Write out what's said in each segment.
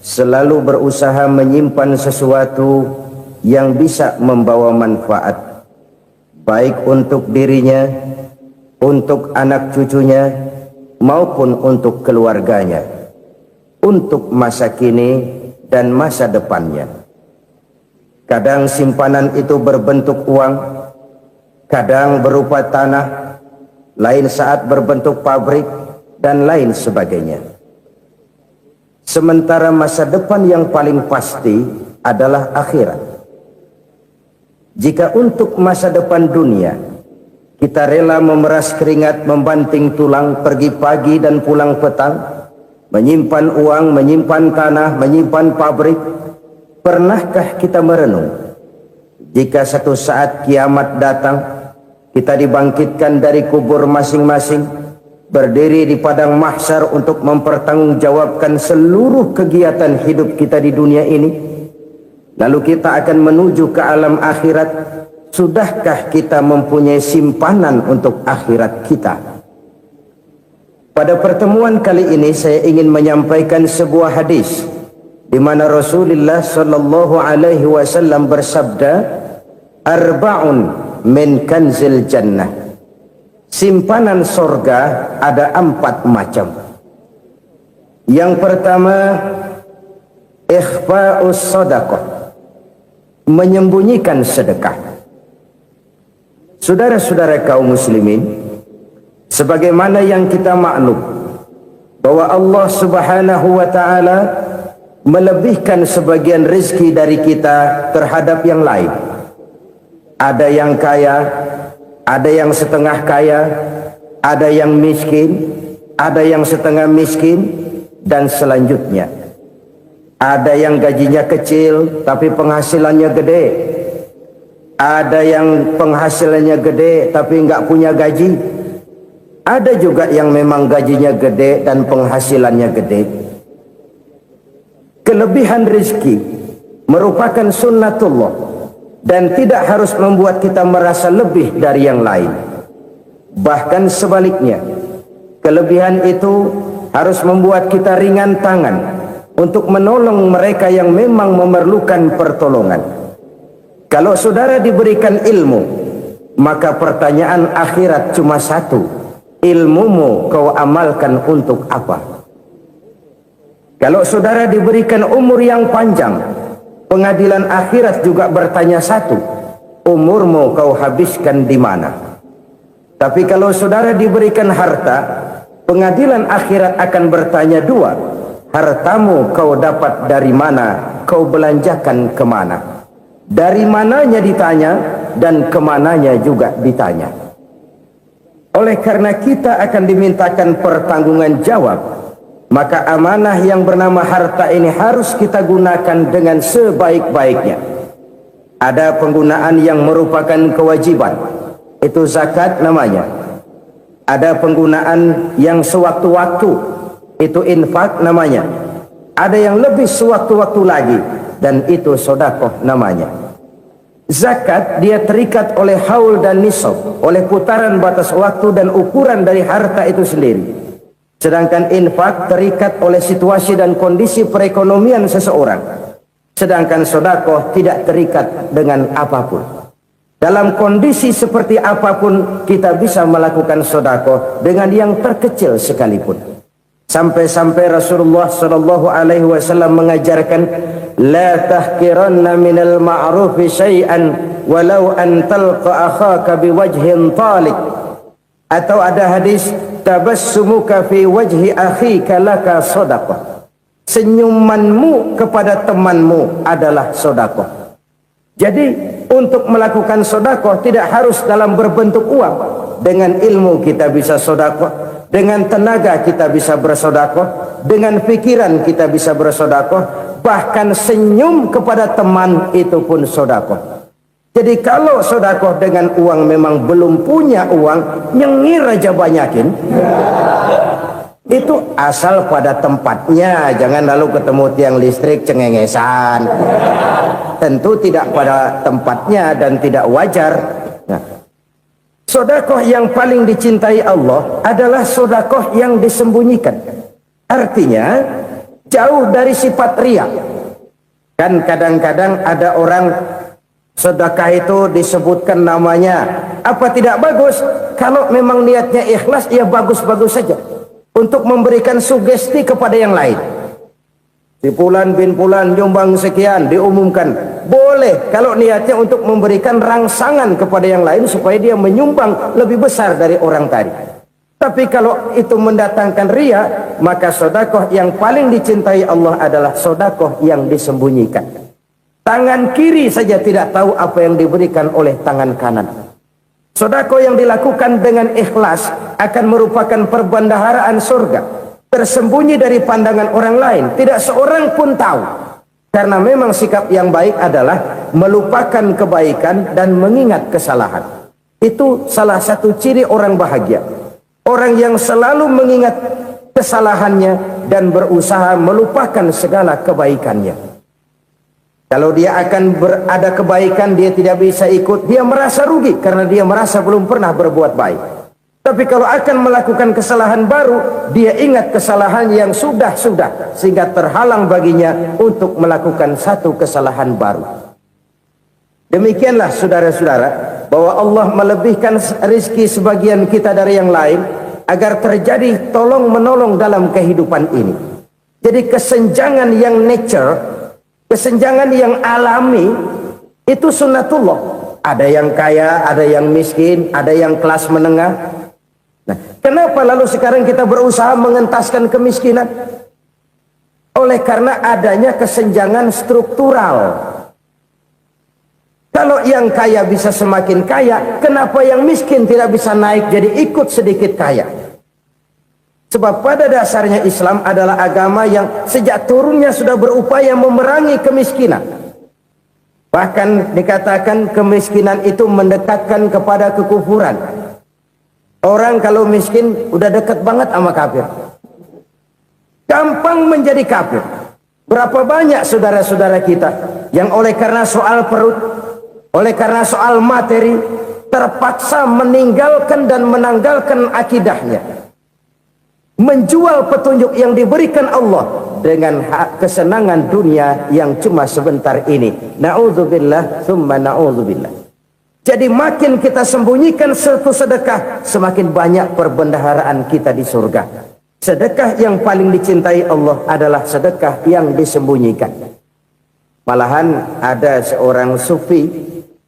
selalu berusaha menyimpan sesuatu yang bisa membawa manfaat, baik untuk dirinya, untuk anak cucunya, maupun untuk keluarganya, untuk masa kini dan masa depannya. Kadang simpanan itu berbentuk uang, kadang berupa tanah, lain saat berbentuk pabrik, dan lain sebagainya. Sementara masa depan yang paling pasti adalah akhirat. Jika untuk masa depan dunia kita rela memeras keringat, membanting tulang, pergi pagi dan pulang petang, menyimpan uang, menyimpan tanah, menyimpan pabrik, pernahkah kita merenung jika satu saat kiamat datang, kita dibangkitkan dari kubur masing-masing, berdiri di padang mahsyar untuk mempertanggungjawabkan seluruh kegiatan hidup kita di dunia ini, lalu kita akan menuju ke alam akhirat. Sudahkah kita mempunyai simpanan untuk akhirat kita? Pada pertemuan kali ini saya ingin menyampaikan sebuah hadis di mana Rasulullah sallallahu alaihi wasallam bersabda, "Arba'un min kanzil jannah." Simpanan sorga ada 4 macam. Yang pertama, ikhfa'us sadaqah, menyembunyikan sedekah. Saudara-saudara kaum muslimin, sebagaimana yang kita maklum bahwa Allah Subhanahu wa taala melebihkan sebagian rezeki dari kita terhadap yang lain. Ada yang kaya, ada yang setengah kaya, ada yang miskin, ada yang setengah miskin, dan selanjutnya. Ada yang gajinya kecil tapi penghasilannya gede. Ada yang penghasilannya gede tapi nggak punya gaji. Ada juga yang memang gajinya gede dan penghasilannya gede. Kelebihan rezeki merupakan sunnatullah dan tidak harus membuat kita merasa lebih dari yang lain. Bahkan sebaliknya, kelebihan itu harus membuat kita ringan tangan untuk menolong mereka yang memang memerlukan pertolongan. Kalau saudara diberikan ilmu, maka pertanyaan akhirat cuma satu: ilmumu kau amalkan untuk apa? Kalau saudara diberikan umur yang panjang, pengadilan akhirat juga bertanya satu: umurmu kau habiskan di mana? Tapi kalau saudara diberikan harta, pengadilan akhirat akan bertanya dua: hartamu kau dapat dari mana, kau belanjakan kemana? Dari mananya ditanya, dan kemananya juga ditanya. Oleh karena kita akan dimintakan pertanggungan jawab, maka amanah yang bernama harta ini harus kita gunakan dengan sebaik-baiknya. Ada penggunaan yang merupakan kewajiban, itu zakat namanya. Ada penggunaan yang sewaktu-waktu, itu infak namanya. Ada yang lebih sewaktu-waktu lagi, dan itu sedekah namanya. Zakat dia terikat oleh haul dan nisab, oleh putaran batas waktu dan ukuran dari harta itu sendiri. Sedangkan infak terikat oleh situasi dan kondisi perekonomian seseorang. Sedangkan sedekah tidak terikat dengan apapun. Dalam kondisi seperti apapun kita bisa melakukan sedekah dengan yang terkecil sekalipun. Sampai-sampai Rasulullah sallallahu alaihi wasallam mengajarkan, la tahqiranna minal ma'rufi syai'an walau an talqa akhaka biwajhin talik. Atau ada hadis, tabassumuka fi wajhi akhika laka shadaqah. Senyumanmu kepada temanmu adalah sedekah. Jadi untuk melakukan sedekah tidak harus dalam berbentuk uang. Dengan ilmu kita bisa sedekah, dengan tenaga kita bisa bersedekah, dengan pikiran kita bisa bersedekah, bahkan senyum kepada teman itu pun sedekah. Jadi kalau sedekah dengan uang memang belum punya uang, nyengir aja banyakin. Itu asal pada tempatnya, jangan lalu ketemu tiang listrik cengengesan. Tentu tidak pada tempatnya dan tidak wajar. Nah, sedekah yang paling dicintai Allah adalah sedekah yang disembunyikan. Artinya, jauh dari sifat riya. Kan kadang-kadang ada orang sedekah itu disebutkan namanya, apa tidak bagus? Kalau memang niatnya ikhlas, ya bagus-bagus saja. Untuk memberikan sugesti kepada yang lain. Si Fulan bin Fulan nyumbang sekian, diumumkan. Boleh kalau niatnya untuk memberikan rangsangan kepada yang lain supaya dia menyumbang lebih besar dari orang tadi. Tapi kalau itu mendatangkan riya, maka sedekah yang paling dicintai Allah adalah sedekah yang disembunyikan. Tangan kiri saja tidak tahu apa yang diberikan oleh tangan kanan. Sedekah yang dilakukan dengan ikhlas akan merupakan perbendaharaan surga, tersembunyi dari pandangan orang lain, tidak seorang pun tahu. Karena memang sikap yang baik adalah melupakan kebaikan dan mengingat kesalahan. Itu salah satu ciri orang bahagia. Orang yang selalu mengingat kesalahannya dan berusaha melupakan segala kebaikannya. Kalau dia akan berada kebaikan, dia tidak bisa ikut, dia merasa rugi karena dia merasa belum pernah berbuat baik. Tapi kalau akan melakukan kesalahan baru, dia ingat kesalahan yang sudah-sudah, sehingga terhalang baginya untuk melakukan satu kesalahan baru. Demikianlah saudara-saudara, bahwa Allah melebihkan rizki sebagian kita dari yang lain, agar terjadi tolong-menolong dalam kehidupan ini. Jadi kesenjangan yang nature, kesenjangan yang alami, itu sunnatullah. Ada yang kaya, ada yang miskin, ada yang kelas menengah. Nah, kenapa lalu sekarang kita berusaha mengentaskan kemiskinan? Oleh karena adanya kesenjangan struktural. Kalau yang kaya bisa semakin kaya, kenapa yang miskin tidak bisa naik jadi ikut sedikit kaya? Sebab pada dasarnya Islam adalah agama yang sejak turunnya sudah berupaya memerangi kemiskinan. Bahkan dikatakan kemiskinan itu mendekatkan kepada kekufuran. Orang kalau miskin udah dekat banget sama kafir. Gampang menjadi kafir. Berapa banyak saudara-saudara kita yang oleh karena soal perut, oleh karena soal materi, terpaksa meninggalkan dan menanggalkan akidahnya. Menjual petunjuk yang diberikan Allah dengan kesenangan dunia yang cuma sebentar ini. Na'udzubillah, thumma na'udzubillah. Jadi makin kita sembunyikan satu sedekah, semakin banyak perbendaharaan kita di surga. Sedekah yang paling dicintai Allah adalah sedekah yang disembunyikan. Malahan ada seorang sufi,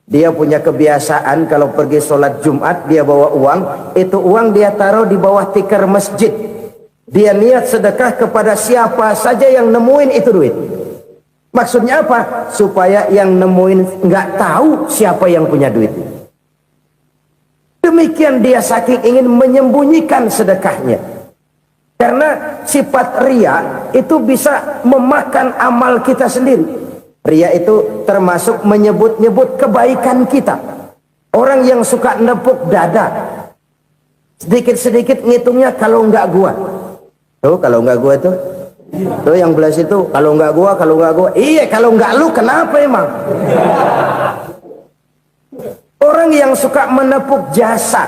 dia punya kebiasaan kalau pergi sholat Jumat dia bawa uang, itu uang dia taruh di bawah tikar masjid. Dia niat sedekah kepada siapa saja yang nemuin itu duit. Maksudnya apa? Supaya yang nemuin nggak tahu siapa yang punya duit. Demikian dia saking ingin menyembunyikan sedekahnya. Karena sifat riya itu bisa memakan amal kita sendiri. Riya itu termasuk menyebut-nyebut kebaikan kita. Orang yang suka nepuk dada, sedikit-sedikit ngitungnya kalau nggak gua. Tuh kalau nggak gua tuh. Tuh yang belas itu, kalau nggak gua, kalau nggak gua. Iya, kalau nggak lu kenapa emang? Orang yang suka menepuk jasa,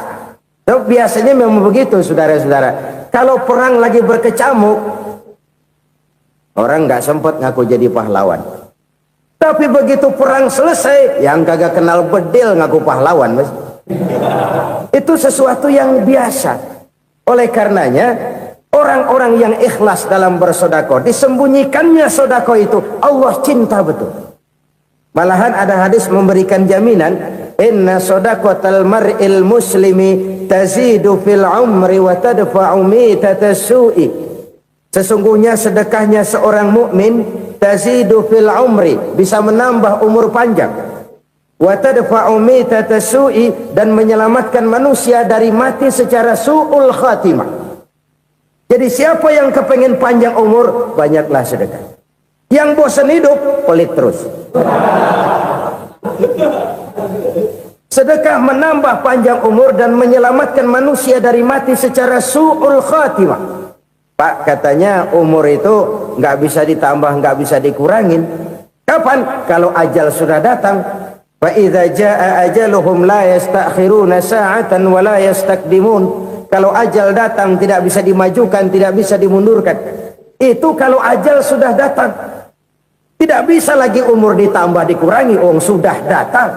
tuh biasanya memang begitu, saudara-saudara. Kalau perang lagi berkecamuk, orang nggak sempat ngaku jadi pahlawan. Tapi begitu perang selesai, yang kagak kenal bedil ngaku pahlawan, mas. Itu sesuatu yang biasa. Oleh karenanya, orang-orang yang ikhlas dalam bersedekah, disembunyikannya sedekah itu Allah cinta betul. Malahan ada hadis memberikan jaminan, inna shadaqatal mar'il muslimi tazidu fil umri wa tadfa'u mitatas su'i. Sesungguhnya sedekahnya seorang mukmin tazidu fil umri, bisa menambah umur panjang, wa tadfa'u mitatas su'i, dan menyelamatkan manusia dari mati secara su'ul khatimah. Jadi siapa yang kepengen panjang umur, banyaklah sedekah. Yang bosan hidup, pelit terus. Sedekah menambah panjang umur dan menyelamatkan manusia dari mati secara su'ul khatimah. Pak, katanya umur itu nggak bisa ditambah, nggak bisa dikurangin. Kapan? Kalau ajal sudah datang. Fa idza jaa ajaluhum la yastakhiruna sa'atan wa la yastakdimun. Kalau ajal datang tidak bisa dimajukan, tidak bisa dimundurkan. Itu kalau ajal sudah datang. Tidak bisa lagi umur ditambah dikurangi, sudah datang.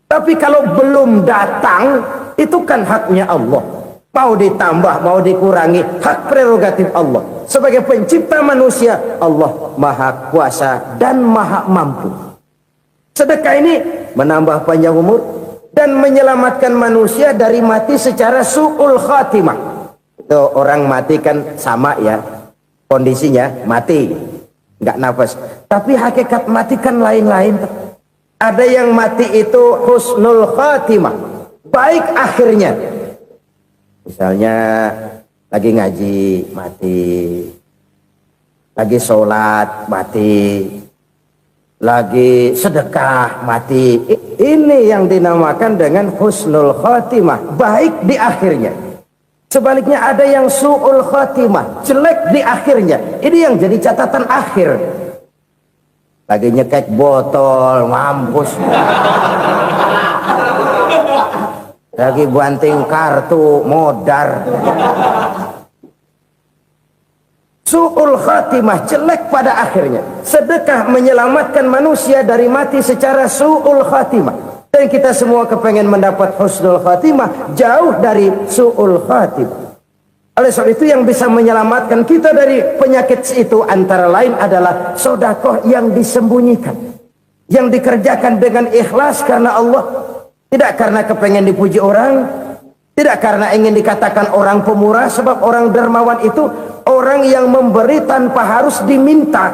Tapi kalau belum datang, itu kan haknya Allah. Mau ditambah, mau dikurangi, hak prerogatif Allah. Sebagai pencipta manusia, Allah maha kuasa dan maha mampu. Sedekah ini menambah panjang umur dan menyelamatkan manusia dari mati secara su'ul khatimah. Itu orang mati kan sama ya, kondisinya mati, nggak nafas. Tapi hakikat mati kan lain-lain. Ada yang mati itu husnul khatimah, baik akhirnya. Misalnya lagi ngaji mati, lagi sholat mati, lagi sedekah mati. Ini yang dinamakan dengan husnul khatimah, baik di akhirnya. Sebaliknya ada yang su'ul khatimah, jelek di akhirnya. Ini yang jadi catatan akhir. Lagi nyekek botol, mampus. Lagi banting kartu, modar. Su'ul khatimah, jelek pada akhirnya. Sedekah menyelamatkan manusia dari mati secara su'ul khatimah. Dan kita semua kepengen mendapat husnul khatimah, jauh dari su'ul khatimah. Oleh sebab itu yang bisa menyelamatkan kita dari penyakit itu antara lain adalah sedekah yang disembunyikan, yang dikerjakan dengan ikhlas karena Allah. Tidak karena kepengen dipuji orang, tidak karena ingin dikatakan orang pemurah, sebab orang dermawan itu orang yang memberi tanpa harus diminta.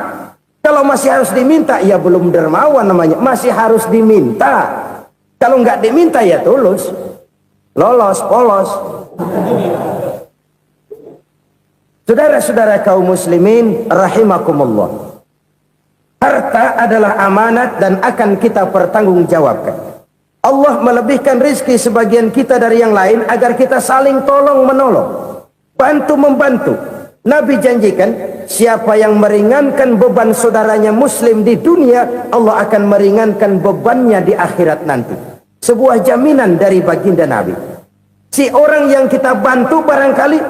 Kalau masih harus diminta, ya belum dermawan namanya, masih harus diminta. Kalau nggak diminta ya tulus, lolos, polos. Saudara-saudara kaum muslimin rahimakumullah, harta adalah amanat dan akan kita pertanggungjawabkan. Allah melebihkan rizki sebagian kita dari yang lain agar kita saling tolong menolong, bantu membantu. Nabi janjikan, siapa yang meringankan beban saudaranya muslim di dunia, Allah akan meringankan bebannya di akhirat nanti. Sebuah jaminan dari baginda Nabi. Si orang yang kita bantu barangkali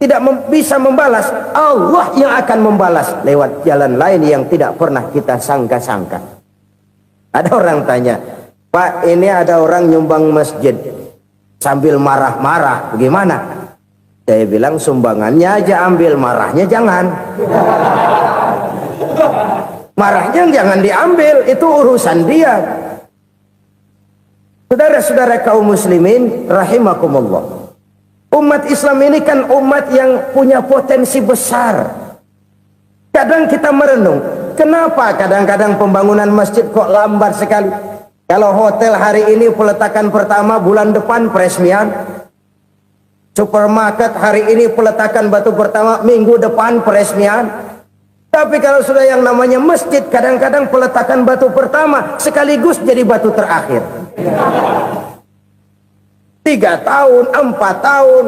tidak bisa membalas, Allah yang akan membalas lewat jalan lain yang tidak pernah kita sangka-sangka. Ada orang tanya, Pak, ini ada orang nyumbang masjid sambil marah-marah, bagaimana? Saya bilang sumbangannya aja ambil, marahnya jangan. Marahnya jangan diambil, itu urusan dia. Saudara-saudara kaum muslimin rahimakumullah, umat Islam ini kan umat yang punya potensi besar. Kadang kita merenung, kenapa kadang-kadang pembangunan masjid kok lambat sekali? Kalau hotel hari ini peletakan pertama, bulan depan peresmian. Supermarket hari ini peletakan batu pertama, minggu depan peresmian. Tapi kalau sudah yang namanya masjid, kadang-kadang peletakan batu pertama sekaligus jadi batu terakhir. 3 tahun, 4 tahun,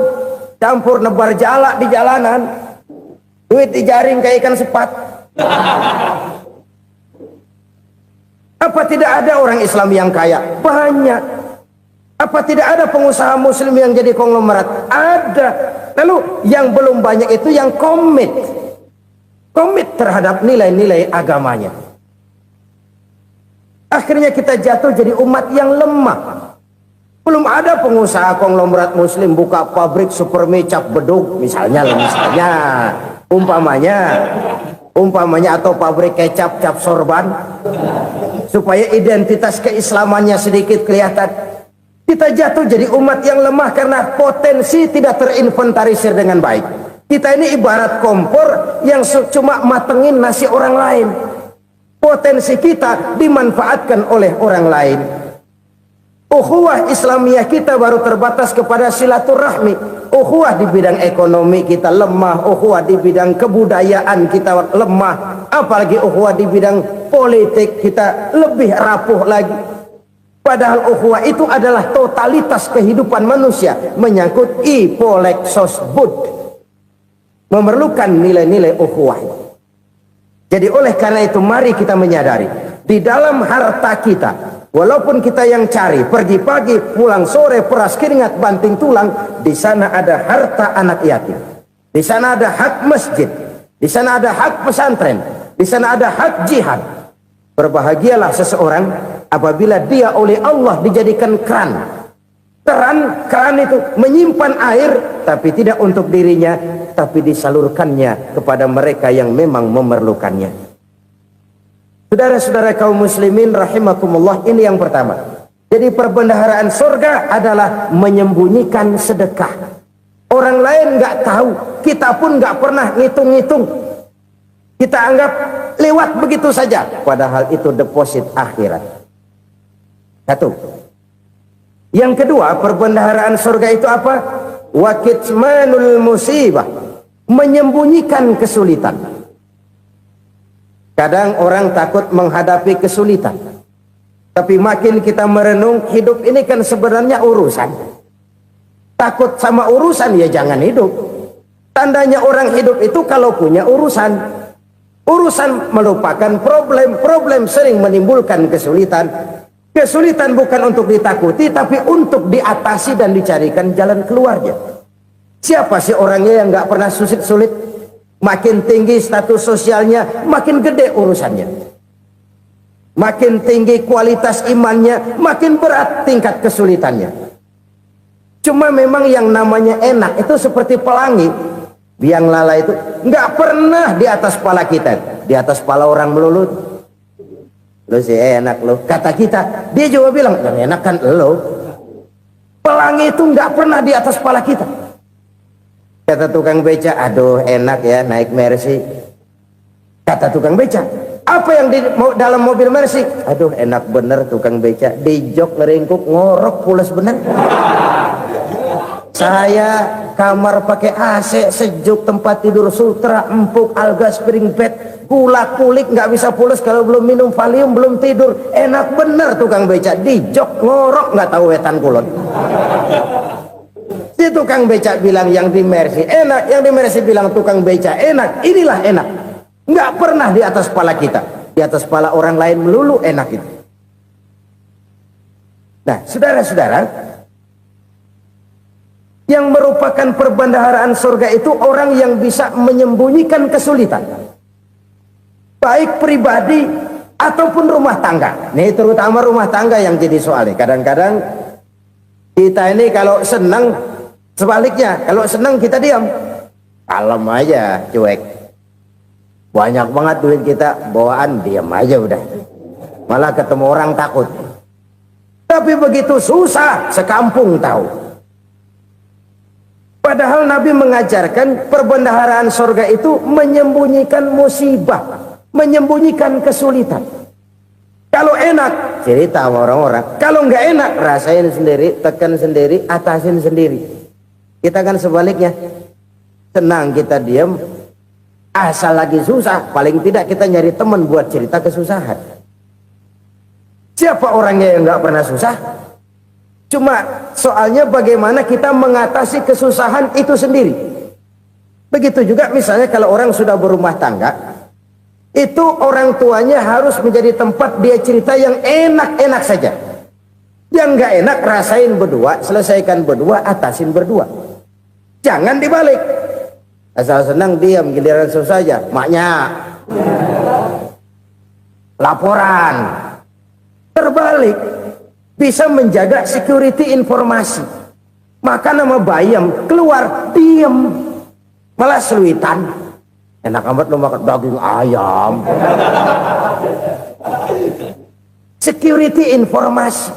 campur nebar jalak di jalanan, duit dijaring kayak ikan sepat. Apa tidak ada orang Islam yang kaya? Banyak. Apa tidak ada pengusaha muslim yang jadi konglomerat? Ada. Lalu yang belum banyak itu yang komit terhadap nilai-nilai agamanya. Akhirnya kita jatuh jadi umat yang lemah. Belum ada pengusaha konglomerat muslim buka pabrik supermi cap bedug misalnya umpamanya atau pabrik kecap cap sorban supaya identitas keislamannya sedikit kelihatan. Kita jatuh jadi umat yang lemah karena potensi tidak terinventarisir dengan baik. Kita ini ibarat kompor yang cuma matengin nasi orang lain. Potensi kita dimanfaatkan oleh orang lain. Ukhuwah Islamiyah kita baru terbatas kepada silaturahmi. Ukhuwah di bidang ekonomi kita lemah, ukhuwah di bidang kebudayaan kita lemah, apalagi ukhuwah di bidang politik kita lebih rapuh lagi. Padahal ukhuwah itu adalah totalitas kehidupan manusia, menyangkut ipolek sosbud, memerlukan nilai-nilai ukhuwah. Jadi oleh karena itu mari kita menyadari, di dalam harta kita, walaupun kita yang cari, pergi pagi, pulang sore, peras keringat, banting tulang, di sana ada harta anak yatim. Di sana ada hak masjid. di sana ada hak pesantren, di sana ada hak jihad. Berbahagialah seseorang apabila dia oleh Allah dijadikan keran. Keran itu menyimpan air, tapi tidak untuk dirinya, tapi disalurkannya kepada mereka yang memang memerlukannya. Saudara-saudara kaum muslimin rahimakumullah, ini yang pertama. Jadi perbendaharaan surga adalah menyembunyikan sedekah. Orang lain nggak tahu, kita pun nggak pernah ngitung-ngitung. Kita anggap lewat begitu saja, padahal itu deposit akhirat. Satu. Yang kedua, perbendaharaan surga itu apa? Wa kitmanul musibah, menyembunyikan kesulitan. Kadang orang takut menghadapi kesulitan, tapi makin kita merenung, hidup ini kan sebenarnya urusan. Takut sama urusan, ya jangan hidup. Tandanya orang hidup itu kalau punya urusan. Urusan melupakan problem. Problem sering menimbulkan kesulitan. Kesulitan bukan untuk ditakuti, tapi untuk diatasi dan dicarikan jalan keluarnya. Siapa sih orangnya yang nggak pernah sulit-sulit? Makin tinggi status sosialnya, makin gede urusannya. Makin tinggi kualitas imannya, makin berat tingkat kesulitannya. Cuma memang yang namanya enak itu seperti pelangi. Biang lala itu nggak pernah di atas kepala kita, di atas kepala orang melulu. Lo sih enak lo, kata kita. Dia juga bilang yang enak kan lo. Pelangi itu nggak pernah di atas kepala kita. Kata tukang beca, aduh enak ya naik Mercy. Kata tukang beca, apa yang di dalam mobil Mercy? Aduh enak bener tukang beca, di jok ngeringkuk ngorok pules bener. Saya kamar pakai AC sejuk, tempat tidur sutra empuk, alga spring bed, gula kulik, nggak bisa pules kalau belum minum Valium, belum tidur. Enak bener tukang beca, di jok ngorok nggak tahu wetan kulon. Si tukang beca bilang yang di Mercy enak, yang di Mercy bilang tukang beca enak. Inilah enak, nggak pernah di atas kepala kita, di atas kepala orang lain melulu enak itu. Nah saudara-saudara, yang merupakan perbendaharaan surga itu orang yang bisa menyembunyikan kesulitan, baik pribadi ataupun rumah tangga. Nih terutama rumah tangga yang jadi soalnya. Kadang-kadang kita ini kalau senang, sebaliknya kalau senang kita diam, kalem aja, cuek. Banyak banget duit kita bawaan, diam aja udah. Malah ketemu orang takut. Tapi begitu susah, sekampung tahu. Padahal Nabi mengajarkan perbendaharaan surga itu menyembunyikan musibah, menyembunyikan kesulitan. Kalau enak, cerita sama orang-orang. Kalau nggak enak, rasain sendiri, tekan sendiri, atasin sendiri. Kita kan sebaliknya, senang kita diam, asal lagi susah, paling tidak kita nyari teman buat cerita kesusahan. Siapa orangnya yang nggak pernah susah? Cuma soalnya bagaimana kita mengatasi kesusahan itu sendiri. Begitu juga misalnya kalau orang sudah berumah tangga, itu orang tuanya harus menjadi tempat dia cerita yang enak-enak saja. Yang nggak enak rasain berdua, selesaikan berdua, atasin berdua. Jangan dibalik. Asal senang diam, giliran susah aja. Maknya laporan. Terbalik. Bisa menjaga security informasi. Maka nama bayam keluar diam, malah seluitan. Enak amat lo makan daging ayam. Security informasi.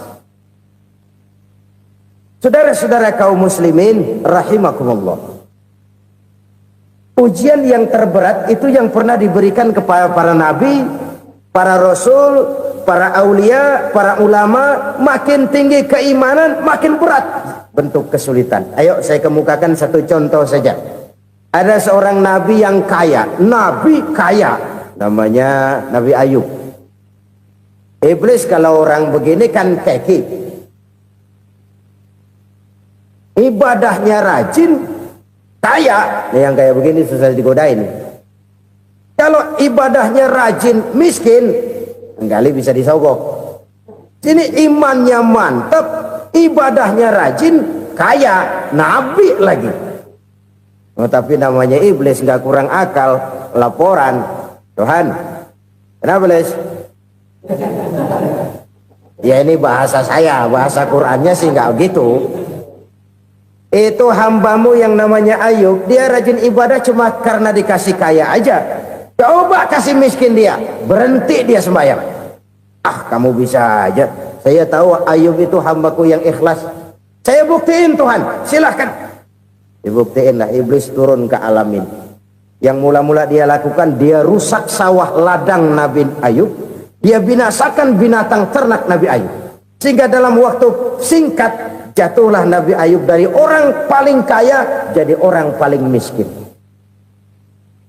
Saudara-saudara kaum muslimin rahimakumullah, ujian yang terberat itu yang pernah diberikan kepada para nabi, para rasul, para aulia, para ulama. Makin tinggi keimanan, makin berat bentuk kesulitan. Ayo saya kemukakan satu contoh saja. Ada seorang nabi yang kaya, nabi kaya, namanya Nabi Ayub. Iblis kalau orang begini kan keki, ibadahnya rajin, kaya. Nih yang kayak begini susah digodain. Kalau ibadahnya rajin, miskin, kali bisa disogok. Sini imannya mantap, ibadahnya rajin, kaya, nabi lagi. Oh, tapi namanya iblis, nggak kurang akal. Laporan, Tuhan, kenapa Les? Ya ini bahasa saya, bahasa Qurannya sih nggak gitu. Itu hambamu yang namanya Ayub, dia rajin ibadah cuma karena dikasih kaya aja. Coba kasih miskin dia, berhenti dia sembahyang. Ah, kamu bisa aja. Saya tahu Ayub itu hambaku yang ikhlas. Saya buktiin Tuhan, silahkan. Dibuktiin lah, iblis turun ke alamin. Yang mula-mula dia lakukan, dia rusak sawah ladang Nabi Ayub. Dia binasakan binatang ternak Nabi Ayub. Sehingga dalam waktu singkat, jatuhlah Nabi Ayub dari orang paling kaya jadi orang paling miskin.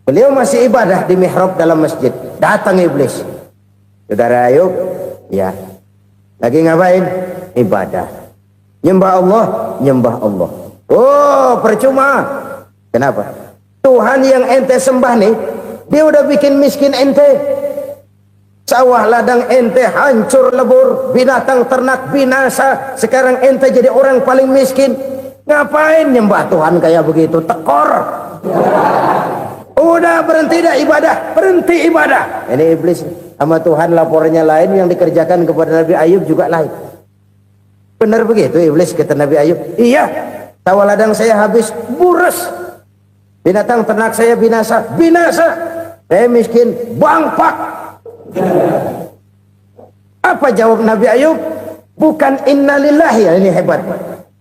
Beliau masih ibadah di mihrab dalam masjid. Datang iblis. Saudara Ayub, ya, lagi ngapain? Ibadah. Nyembah Allah, nyembah Allah. Oh, percuma. Kenapa? Tuhan yang ente sembah nih, dia udah bikin miskin ente. Sawah ladang ente hancur lebur, binatang ternak binasa. Sekarang ente jadi orang paling miskin. Ngapain nyembah Tuhan kayak begitu? Tekor. Udah berhenti dah ibadah, berhenti ibadah. Ini iblis sama Tuhan laporannya lain, yang dikerjakan kepada Nabi Ayub juga lain. Benar begitu iblis kata Nabi Ayub? Iya. Sawah ladang saya habis, buras. Binatang ternak saya binasa, binasa. Saya miskin, bangpak. Apa jawab Nabi Ayub? Bukan innalillahi, ini hebat.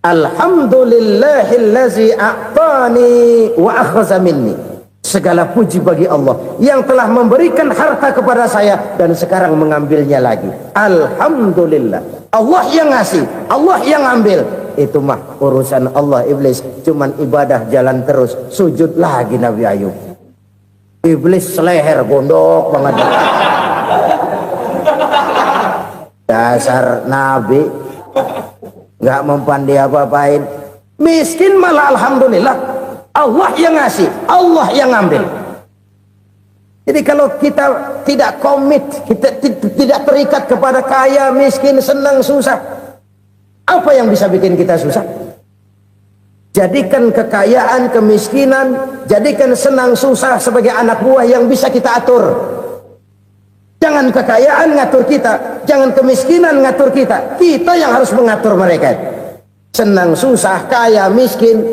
Alhamdulillahillazi a'tani wa akhza minni. Segala puji bagi Allah yang telah memberikan harta kepada saya dan sekarang mengambilnya lagi. Alhamdulillah. Allah yang ngasih, Allah yang ambil. Itu mah urusan Allah. Iblis cuman ibadah jalan terus, sujud lagi Nabi Ayub. Iblis seleher gondok banget. Dasar Nabi nggak mempan dia apa-apain. Miskin malah alhamdulillah. Allah yang ngasih, Allah yang ngambil. Jadi kalau kita tidak komit, kita tidak terikat kepada kaya, miskin, senang, susah, apa yang bisa bikin kita susah? Jadikan kekayaan, kemiskinan, jadikan senang, susah sebagai anak buah yang bisa kita atur. Jangan kekayaan ngatur kita, jangan kemiskinan ngatur kita. Kita yang harus mengatur mereka. Senang, susah, kaya, miskin,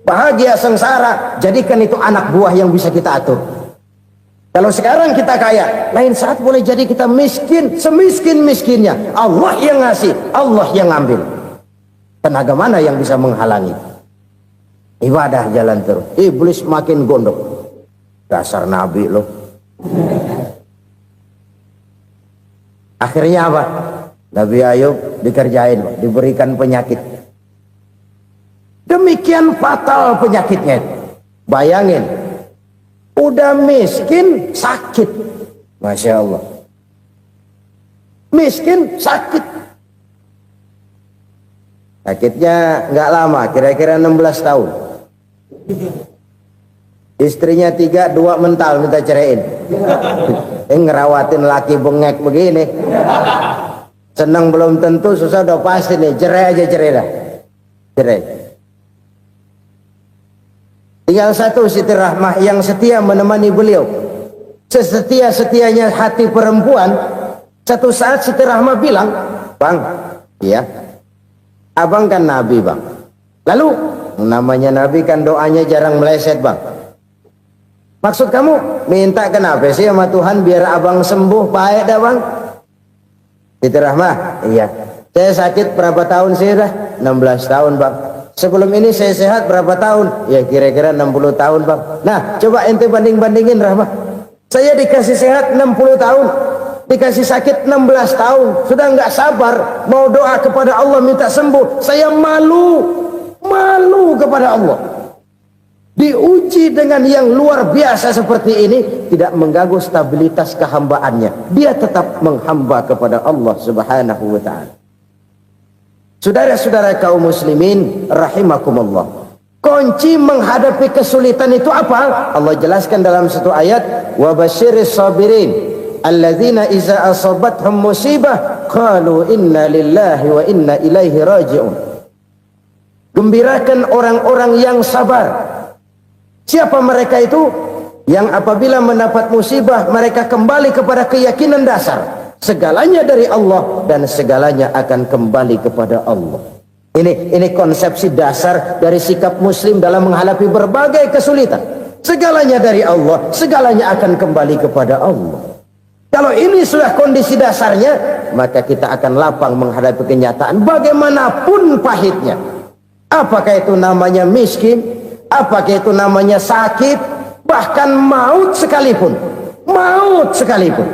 bahagia, sengsara, jadikan itu anak buah yang bisa kita atur. Kalau sekarang kita kaya, lain saat boleh jadi kita miskin, semiskin-miskinnya. Allah yang ngasih, Allah yang ngambil. Tenaga mana yang bisa menghalangi? Ibadah jalan terus. Iblis makin gondok. Dasar Nabi loh. Akhirnya apa? Nabi Ayub dikerjain, diberikan penyakit. Demikian fatal penyakitnya. Bayangin, udah miskin sakit. Masya Allah. Miskin sakit. Sakitnya nggak lama, kira-kira 16 tahun. Istrinya 3, 2 mental minta ceraiin. Ngerawatin laki bengek begini. Senang belum tentu, susah udah pasti nih. Cerai aja, cerai dah. Cerai. Tinggal satu Siti Rahmah yang setia menemani beliau. Sesetia-setianya hati perempuan. Satu saat Siti Rahmah bilang, "Bang, iya, abang kan Nabi bang. Lalu namanya Nabi kan doanya jarang meleset bang. Maksud kamu minta kenapa sih sama Tuhan biar abang sembuh baik dah bang?" Siti Rahmah, iya. Saya sakit berapa tahun sih dah? 16 tahun bang. Sebelum ini saya sehat berapa tahun? Ya kira-kira 60 tahun bang. Nah coba ente banding-bandingin Rahmah. Saya dikasih sehat 60 tahun, dikasih sakit 16 tahun. Sudah nggak sabar mau doa kepada Allah minta sembuh. Saya malu kepada Allah. Diuji dengan yang luar biasa seperti ini, tidak mengganggu stabilitas kehambaannya. Dia tetap menghamba kepada Allah Subhanahu wa ta'ala. Saudara-saudara kaum muslimin rahimakumullah. Kunci menghadapi kesulitan itu apa? Allah jelaskan dalam satu ayat, wa basyiris sabirin alladzina iza asabathum musibah qalu inna lillahi wa inna ilaihi raji'un. Gembirakan orang-orang yang sabar Siapa mereka itu? Yang apabila mendapat musibah mereka kembali kepada keyakinan dasar segalanya dari Allah dan segalanya akan kembali kepada Allah. Ini konsepsi dasar dari sikap muslim dalam menghadapi berbagai kesulitan. Segalanya dari Allah, segalanya akan kembali kepada Allah. Kalau ini sudah kondisi dasarnya, maka kita akan lapang menghadapi kenyataan bagaimanapun pahitnya. Apakah itu namanya miskin, apakah itu namanya sakit, bahkan maut sekalipun. Maut sekalipun.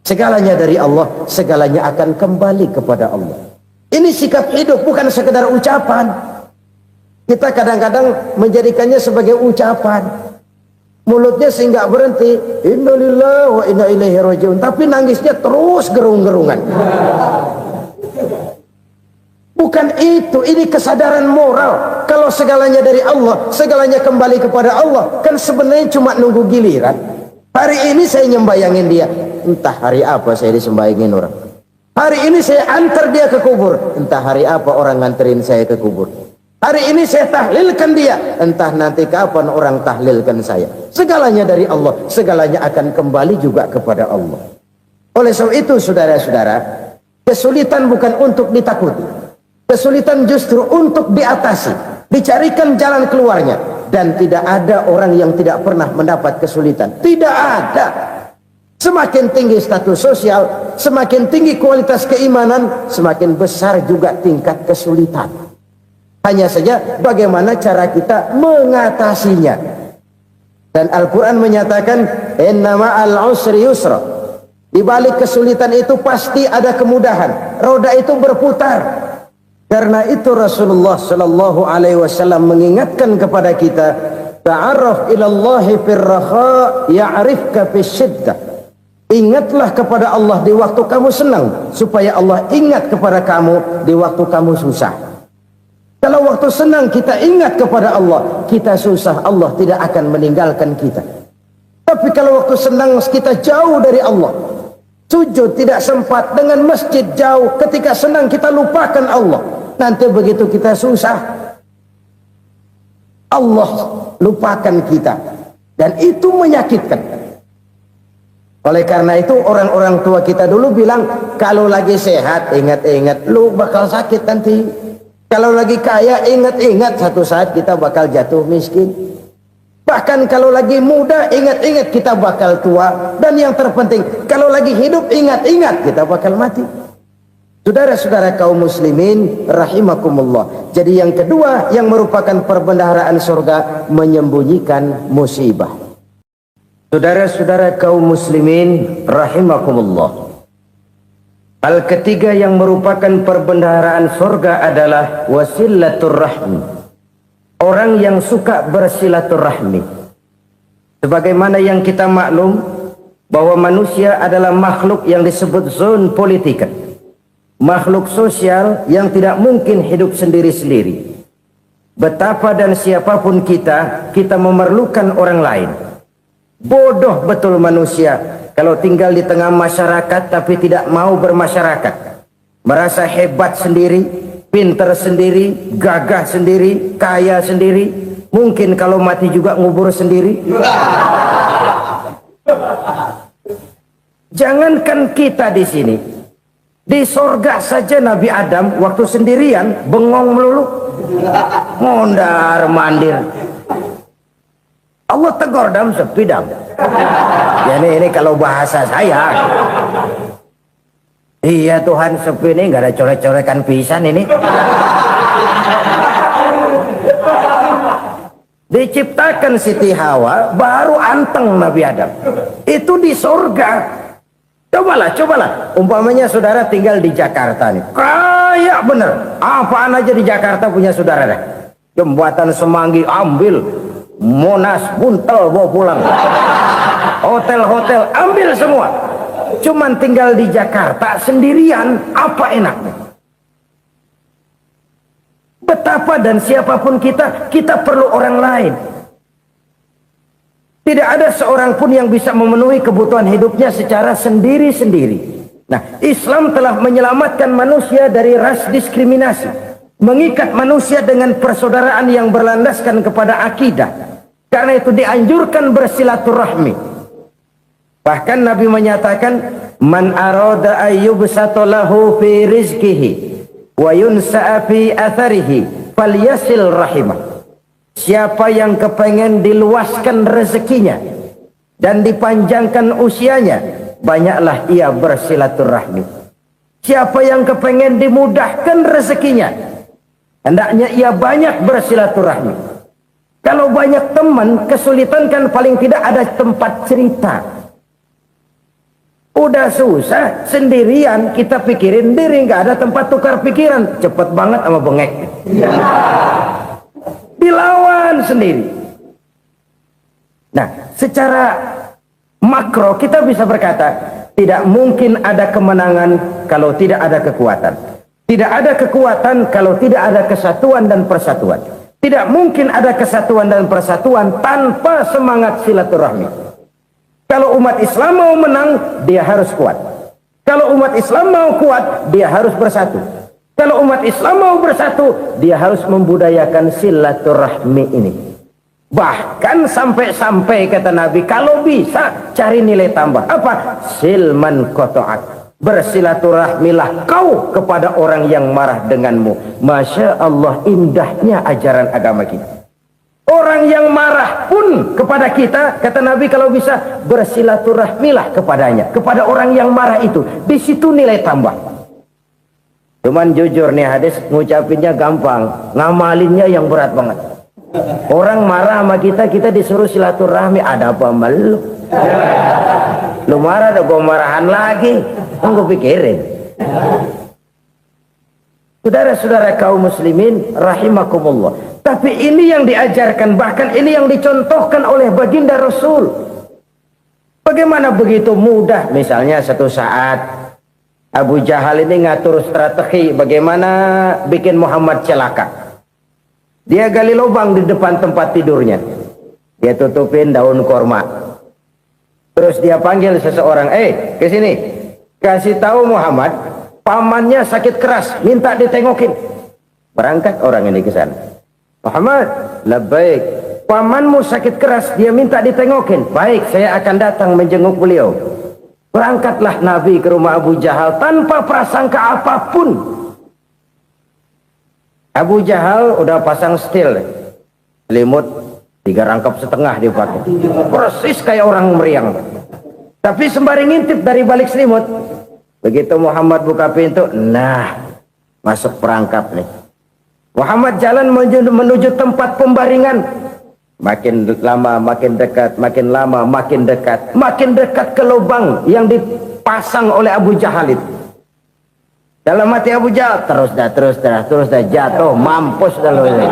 Segalanya dari Allah, segalanya akan kembali kepada Allah. Ini sikap hidup, bukan sekedar ucapan. Kita kadang-kadang menjadikannya sebagai ucapan. Mulutnya sehingga berhenti, innalillahi wa inna ilaihi rajiun, tapi nangisnya terus gerung-gerungan. Bukan itu, ini kesadaran moral. Kalau segalanya dari Allah, segalanya kembali kepada Allah, kan sebenarnya cuma nunggu giliran. Hari ini saya nyembayangin dia, entah hari apa saya disembayangin orang. Hari ini saya antar dia ke kubur, entah hari apa orang nganterin saya ke kubur. Hari ini saya tahlilkan dia, entah nanti kapan orang tahlilkan saya. Segalanya dari Allah, segalanya akan kembali juga kepada Allah. Oleh sebab itu saudara-saudara, kesulitan bukan untuk ditakuti. Kesulitan justru untuk diatasi, dicarikan jalan keluarnya. Dan tidak ada orang yang tidak pernah mendapat kesulitan. Tidak ada. Semakin tinggi status sosial, semakin tinggi kualitas keimanan, semakin besar juga tingkat kesulitan. Hanya saja bagaimana cara kita mengatasinya. Dan Al-Quran menyatakan, inna ma'al usri yusra. Di balik kesulitan itu pasti ada kemudahan. Roda itu berputar. Karena itu Rasulullah sallallahu alaihi wasallam mengingatkan kepada kita, ta'arraf ilallahi firraha ya'rifka fisyiddah. Ingatlah kepada Allah di waktu kamu senang, supaya Allah ingat kepada kamu di waktu kamu susah. Kalau waktu senang kita ingat kepada Allah, kita susah, Allah tidak akan meninggalkan kita. Tapi kalau waktu senang kita jauh dari Allah, sujud tidak sempat, dengan masjid jauh, ketika senang kita lupakan Allah. Nanti begitu kita susah, Allah lupakan kita. Dan itu menyakitkan. Oleh karena itu orang-orang tua kita dulu bilang, kalau lagi sehat ingat-ingat lu bakal sakit nanti. Kalau lagi kaya ingat-ingat satu saat kita bakal jatuh miskin. Bahkan kalau lagi muda ingat-ingat kita bakal tua. Dan yang terpenting, kalau lagi hidup ingat-ingat kita bakal mati. Saudara-saudara kaum muslimin rahimakumullah. Jadi yang kedua yang merupakan perbendaharaan surga, menyembunyikan musibah. Saudara-saudara kaum muslimin rahimakumullah. Hal ketiga yang merupakan perbendaharaan surga adalah wasilatur rahmi. Orang yang suka bersilaturahmi. Sebagaimana yang kita maklum bahwa manusia adalah makhluk yang disebut zon politika. Makhluk sosial yang tidak mungkin hidup sendiri-sendiri. Betapa dan siapapun kita memerlukan orang lain. Bodoh betul manusia kalau tinggal di tengah masyarakat tapi tidak mau bermasyarakat. Merasa hebat sendiri, pinter sendiri, gagah sendiri, kaya sendiri. Mungkin kalau mati juga ngubur sendiri. Jangankan kita di sini, di sorga saja Nabi Adam waktu sendirian bengong melulu, mondar mandir. Allah tegur dam sepi dam. Ya ini kalau bahasa saya. Iya Tuhan, sepi ini nggak ada coret-corekan pisan ini. Diciptakan Siti Hawa baru anteng Nabi Adam. Itu di sorga. Cobalah. Umpamanya saudara tinggal di Jakarta nih. Kayak bener. Apaan aja di Jakarta punya saudara deh. Jembatan Semanggi ambil. Monas buntel bawa pulang. Hotel-hotel ambil semua. Cuman tinggal di Jakarta sendirian. Apa enaknya? Betapa dan siapapun kita perlu orang lain. Tidak ada seorang pun yang bisa memenuhi kebutuhan hidupnya secara sendiri-sendiri. Nah, Islam telah menyelamatkan manusia dari ras diskriminasi. Mengikat manusia dengan persaudaraan yang berlandaskan kepada akidah. Karena itu dianjurkan bersilaturahmi. Bahkan Nabi menyatakan, man arada ayyubsata lahu fi rizqihi wa yunsa'a fi atharihi falyasil rahimah. Siapa yang kepengen diluaskan rezekinya dan dipanjangkan usianya, banyaklah ia bersilaturahmi. Siapa yang kepengen dimudahkan rezekinya, hendaknya ia banyak bersilaturahmi. Kalau banyak teman, kesulitan kan paling tidak ada tempat cerita. Udah susah, sendirian kita pikirin diri, nggak ada tempat tukar pikiran. Cepet banget sama bengek. Dilawan sendiri. Nah, secara makro kita bisa berkata, tidak mungkin ada kemenangan kalau tidak ada kekuatan. Tidak ada kekuatan kalau tidak ada kesatuan dan persatuan. Tidak mungkin ada kesatuan dan persatuan tanpa semangat silaturahmi. Kalau umat Islam mau menang, dia harus kuat. Kalau umat Islam mau kuat, dia harus bersatu. Kalau umat Islam mau bersatu, dia harus membudayakan silaturahmi ini. Bahkan sampai-sampai kata Nabi, kalau bisa cari nilai tambah. Apa? Silman qata'ak. Bersilaturahmilah kau kepada orang yang marah denganmu. Masya Allah, indahnya ajaran agama kita. Orang yang marah pun kepada kita, kata Nabi, kalau bisa bersilaturahmilah kepadanya, kepada orang yang marah itu. Di situ nilai tambah. Cuman jujur nih hadis, ngucapinnya gampang, ngamalinnya yang berat banget. Orang marah sama kita, kita disuruh silaturahmi. Ada apa malu? Lu marah, ada gua marahan lagi. Gue pikirin. Saudara-saudara kaum muslimin rahimakumullah. Tapi ini yang diajarkan, bahkan ini yang dicontohkan oleh baginda Rasul. Bagaimana begitu mudah, misalnya satu saat Abu Jahal ini ngatur strategi bagaimana bikin Muhammad celaka. Dia gali lubang di depan tempat tidurnya. Dia tutupin daun korma. Terus dia panggil seseorang, ke sini. Kasih tahu Muhammad, pamannya sakit keras, minta ditengokin. Berangkat orang ini ke sana. Muhammad, labbaik. Pamanmu sakit keras, dia minta ditengokin. Baik, saya akan datang menjenguk beliau. Berangkatlah Nabi ke rumah Abu Jahal tanpa prasangka apapun. Abu Jahal udah pasang setil, selimut 3 rangkap setengah dipakai. Persis kayak orang meriang. Tapi sembari ngintip dari balik selimut, begitu Muhammad buka pintu, nah, masuk perangkap nih. Muhammad jalan menuju tempat pembaringan. Makin lama makin dekat, makin lama makin dekat. Makin dekat ke lubang yang dipasang oleh Abu Jahal itu. Dalam hati Abu Jahal, terus dah jatuh, mampus dah lo ini.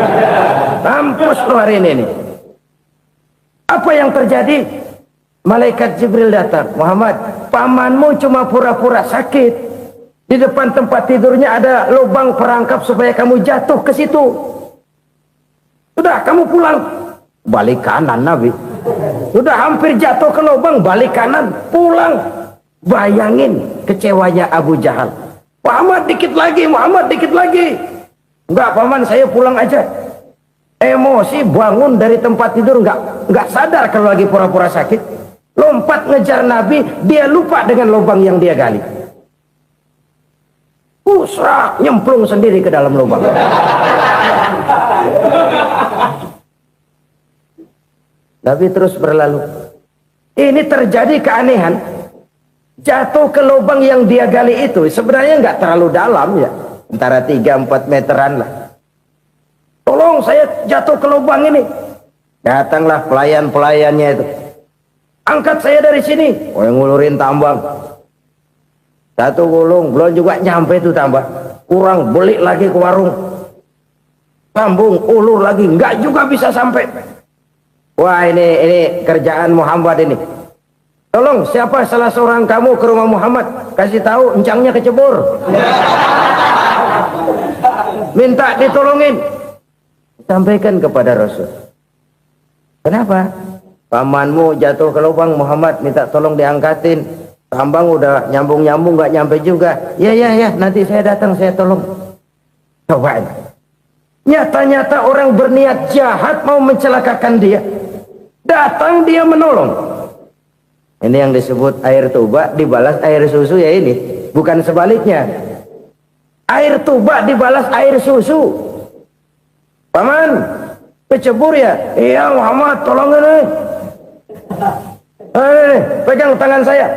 Mampus lo hari ini nih. Apa yang terjadi? Malaikat Jibril datang. Muhammad, pamanmu cuma pura-pura sakit. Di depan tempat tidurnya ada lubang perangkap supaya kamu jatuh ke situ. Sudah, kamu pulang. Balik kanan Nabi. Sudah hampir jatuh ke lubang, balik kanan, pulang. Bayangin kecewanya Abu Jahal. Muhammad dikit lagi, Muhammad dikit lagi. Enggak, paman, saya pulang aja. Emosi bangun dari tempat tidur, enggak sadar kalau lagi pura-pura sakit. Lompat ngejar Nabi, dia lupa dengan lubang yang dia gali. Usrak, nyemplung sendiri ke dalam lubang. Nabi terus berlalu. Ini terjadi keanehan. Jatuh ke lubang yang dia gali itu sebenarnya nggak terlalu dalam ya, antara 3-4 meteran lah. Tolong, saya jatuh ke lubang ini. Datanglah pelayan-pelayannya itu. Angkat saya dari sini. Oh, yang ngulurin tambang. Satu gulung, belum juga nyampe itu tambang. Kurang, beli lagi ke warung. Sambung, ulur lagi, nggak juga bisa sampai. Wah, ini kerjaan Muhammad ini. Tolong, siapa salah seorang kamu ke rumah Muhammad, kasih tahu encangnya kecebur. Minta ditolongin. Sampaikan kepada Rasul. Kenapa? Pamanmu jatuh ke lubang, Muhammad minta tolong diangkatin. Tambang udah nyambung-nyambung nggak nyampe juga. Ya, nanti saya datang, saya tolong. Coba. Nyata-nyata orang berniat jahat mau mencelakakan dia. Datang dia menolong. Ini yang disebut air tuba dibalas air susu ya ini. Bukan sebaliknya. Air tuba dibalas air susu. Paman, kecebur ya? Iya Muhammad, tolongin pegang tangan saya.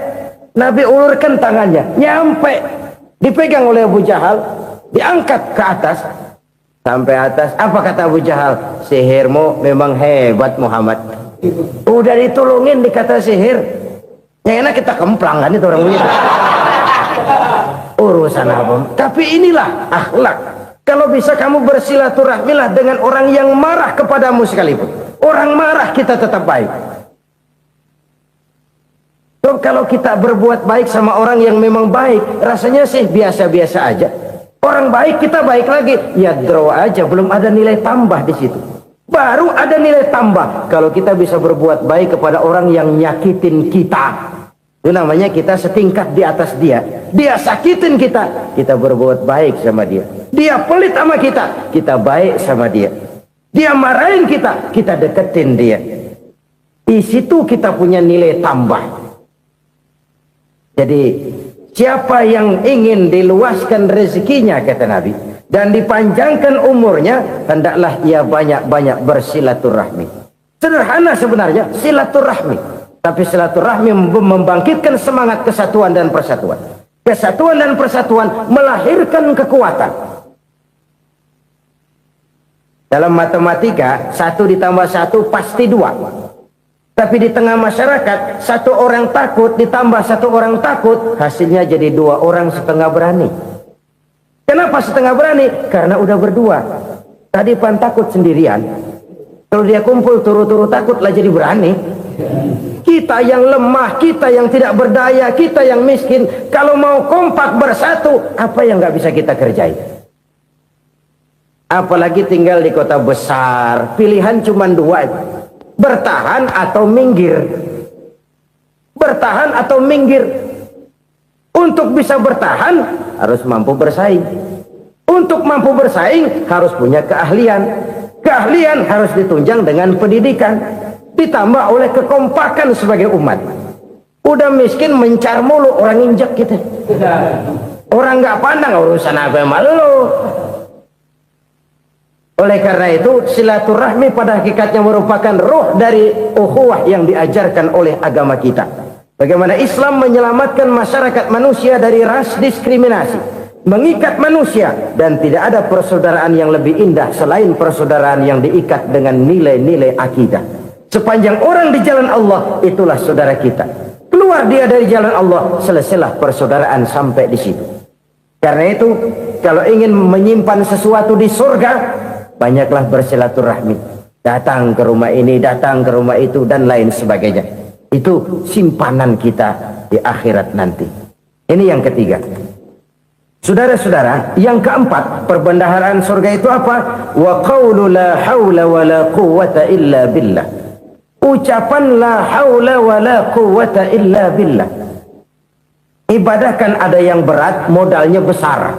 Nabi ulurkan tangannya, nyampe. Dipegang oleh Abu Jahal, diangkat ke atas. Sampai atas, apa kata Abu Jahal? Sihirmu memang hebat Muhammad. Udah ditolongin dikata sihir. Yang enak kita kemplang kan itu orang begitu. Urusan apa? Tapi inilah akhlak. Kalau bisa kamu bersilaturahmilah dengan orang yang marah kepadamu sekalipun. Orang marah kita tetap baik. So, kalau kita berbuat baik sama orang yang memang baik, rasanya sih biasa-biasa aja. Orang baik kita baik lagi, ya draw aja, belum ada nilai tambah di situ. Baru ada nilai tambah kalau kita bisa berbuat baik kepada orang yang nyakitin kita. Itu namanya kita setingkat di atas dia. Dia sakitin kita, kita berbuat baik sama dia. Dia pelit sama kita, kita baik sama dia. Dia marahin kita, kita deketin dia. Di situ kita punya nilai tambah. Jadi siapa yang ingin diluaskan rezekinya, kata Nabi, dan dipanjangkan umurnya, hendaklah ia banyak-banyak bersilaturahmi. Sederhana sebenarnya silaturahmi, tapi silaturahmi membangkitkan semangat kesatuan dan persatuan. Kesatuan dan persatuan melahirkan kekuatan. Dalam matematika 1 ditambah 1 pasti 2. Tapi di tengah masyarakat 1 orang takut ditambah 1 orang takut, hasilnya jadi 2 orang setengah berani. Kenapa setengah berani? Karena udah berdua. Tadi pan takut sendirian, kalau dia kumpul turu-turu takut lah jadi berani. Kita yang lemah, kita yang tidak berdaya, kita yang miskin, kalau mau kompak bersatu, apa yang nggak bisa kita kerjain? Apalagi tinggal di kota besar, pilihan cuma 2, bertahan atau minggir. Bertahan atau minggir. Untuk bisa bertahan harus mampu bersaing. Untuk mampu bersaing harus punya keahlian. Keahlian harus ditunjang dengan pendidikan, ditambah oleh kekompakan sebagai umat. Udah miskin mencar mulu, orang injak kita. Orang nggak pandang urusan apa yang malu. Oleh karena itu silaturahmi pada hakikatnya merupakan roh dari ukhuwah yang diajarkan oleh agama kita. Bagaimana Islam menyelamatkan masyarakat manusia dari ras diskriminasi, mengikat manusia, dan tidak ada persaudaraan yang lebih indah selain persaudaraan yang diikat dengan nilai-nilai akidah. Sepanjang orang di jalan Allah, itulah saudara kita. Keluar dia dari jalan Allah, selesailah persaudaraan sampai di situ. Karena itu, kalau ingin menyimpan sesuatu di surga, banyaklah bersilaturahmi. Datang ke rumah ini, datang ke rumah itu, dan lain sebagainya. Itu simpanan kita di akhirat nanti. Ini yang ketiga. Saudara-saudara, yang keempat, perbendaharaan surga itu apa? Wa qawlu la hawla wa la quwwata illa billah. Ucapan la hawla wa la quwwata illa billah. Ibadah kan ada yang berat, modalnya besar.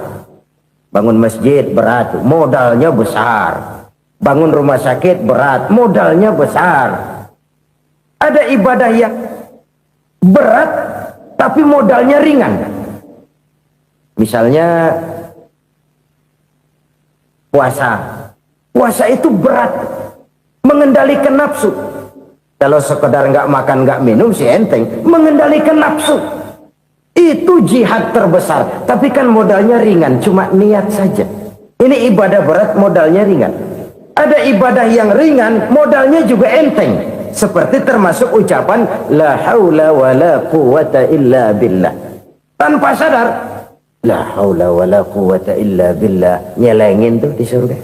Bangun masjid berat, modalnya besar. Bangun rumah sakit berat, modalnya besar. Ada ibadah yang berat tapi modalnya ringan. Misalnya puasa. Puasa itu berat, mengendalikan nafsu. Kalau sekedar nggak makan nggak minum sih enteng. Mengendalikan nafsu itu jihad terbesar, tapi kan modalnya ringan, cuma niat saja. Ini ibadah berat, modalnya ringan. Ada ibadah yang ringan, modalnya juga enteng, seperti termasuk ucapan la haula wa la quwwata illa billah. Tanpa sadar, la haula wa la quwwata illa billah, nyelengin tuh di surga.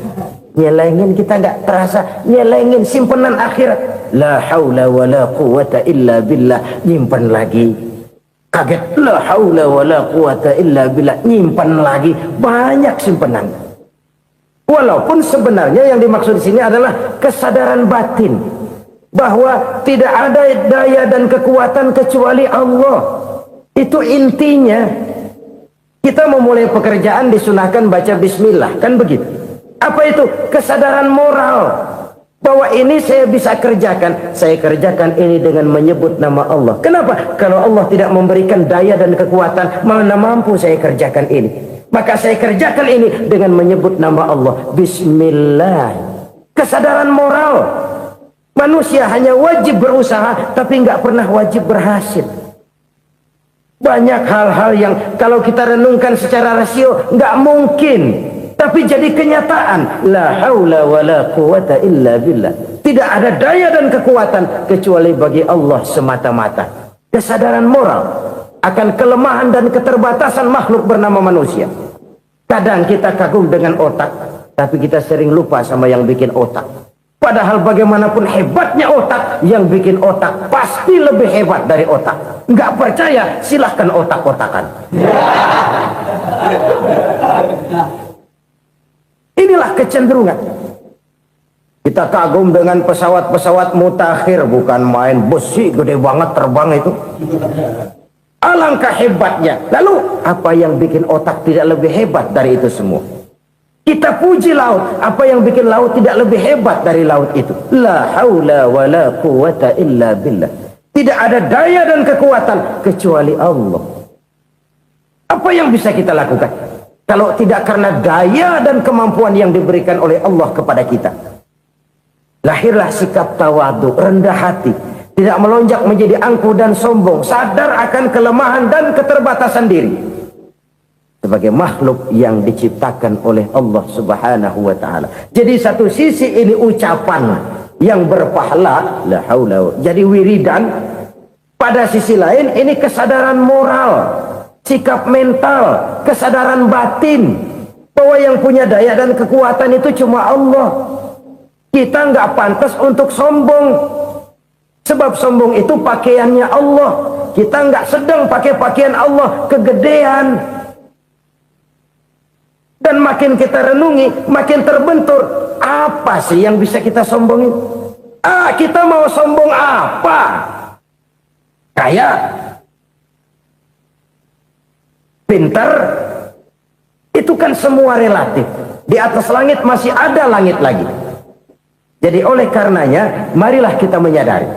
Nyelengin, kita nggak terasa, nyelengin simpenan akhirat. La haula wa la quwwata illa billah, nyimpan lagi. Kaget, la haula wa la quwwata illa billah, nyimpan lagi, banyak simpanan. Walaupun sebenarnya yang dimaksud di sini adalah kesadaran batin bahwa tidak ada daya dan kekuatan kecuali Allah. Itu intinya. Kita memulai pekerjaan disunahkan baca bismillah, kan begitu. Apa itu? Kesadaran moral Bahwa ini saya bisa kerjakan. Saya kerjakan ini dengan menyebut nama Allah. Kenapa? Kalau Allah tidak memberikan daya dan kekuatan, mana mampu saya kerjakan ini. Maka saya kerjakan ini dengan menyebut nama Allah. Bismillah. Kesadaran moral. Manusia hanya wajib berusaha, tapi nggak pernah wajib berhasil. Banyak hal-hal yang kalau kita renungkan secara rasio nggak mungkin, tapi jadi kenyataan. La haula wala quwata illa billah. Tidak ada daya dan kekuatan kecuali bagi Allah semata-mata. Kesadaran moral akan kelemahan dan keterbatasan makhluk bernama manusia. Kadang kita kagum dengan otak, tapi kita sering lupa sama yang bikin otak. Padahal bagaimanapun hebatnya otak, yang bikin otak pasti lebih hebat dari otak. Nggak percaya, silahkan otak-otakan. Inilah kecenderungan. Kita kagum dengan pesawat-pesawat mutakhir, bukan main, besi gede banget terbang itu. Alangkah hebatnya. Lalu apa yang bikin otak tidak lebih hebat dari itu semua? Kita puji laut, apa yang bikin laut tidak lebih hebat dari laut itu? La haula wala quwata illa billah. Tidak ada daya dan kekuatan kecuali Allah. Apa yang bisa kita lakukan kalau tidak karena daya dan kemampuan yang diberikan oleh Allah kepada kita? Lahirlah sikap tawadu, rendah hati, tidak melonjak menjadi angkuh dan sombong, sadar akan kelemahan dan keterbatasan diri sebagai makhluk yang diciptakan oleh Allah Subhanahu wa taala. Jadi satu sisi ini ucapan yang berpahala, la haula, jadi wiridan. Pada sisi lain ini kesadaran moral, sikap mental, kesadaran batin bahwa yang punya daya dan kekuatan itu cuma Allah. Kita nggak pantas untuk sombong, sebab sombong itu pakaiannya Allah. Kita nggak sedang pakai pakaian Allah, kegedean. Dan makin kita renungi, makin terbentur. Apa sih yang bisa kita sombongin? Kita mau sombong apa? Kaya? Pintar? Itu kan semua relatif. Di atas langit masih ada langit lagi. Jadi oleh karenanya, marilah kita menyadari.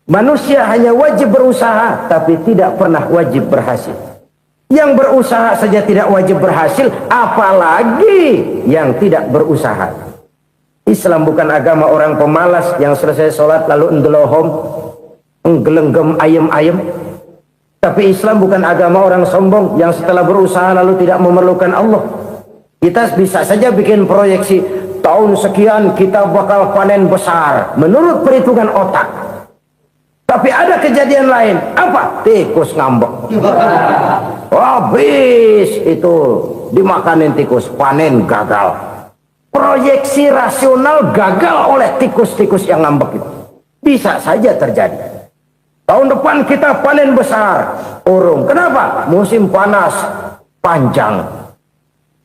Manusia hanya wajib berusaha, tapi tidak pernah wajib berhasil. Yang berusaha saja tidak wajib berhasil, apalagi yang tidak berusaha. Islam bukan agama orang pemalas yang selesai sholat lalu endelohom, enggelenggem ayem-ayem. Tapi Islam bukan agama orang sombong yang setelah berusaha lalu tidak memerlukan Allah. Kita bisa saja bikin proyeksi, tahun sekian kita bakal panen besar menurut perhitungan otak. Tapi ada kejadian lain. Apa? Tikus ngambek. Habis itu dimakanin tikus, panen gagal. Proyeksi rasional gagal oleh tikus-tikus yang ngambek itu. Bisa saja terjadi. Tahun depan kita panen besar, urung. Kenapa? Musim panas panjang.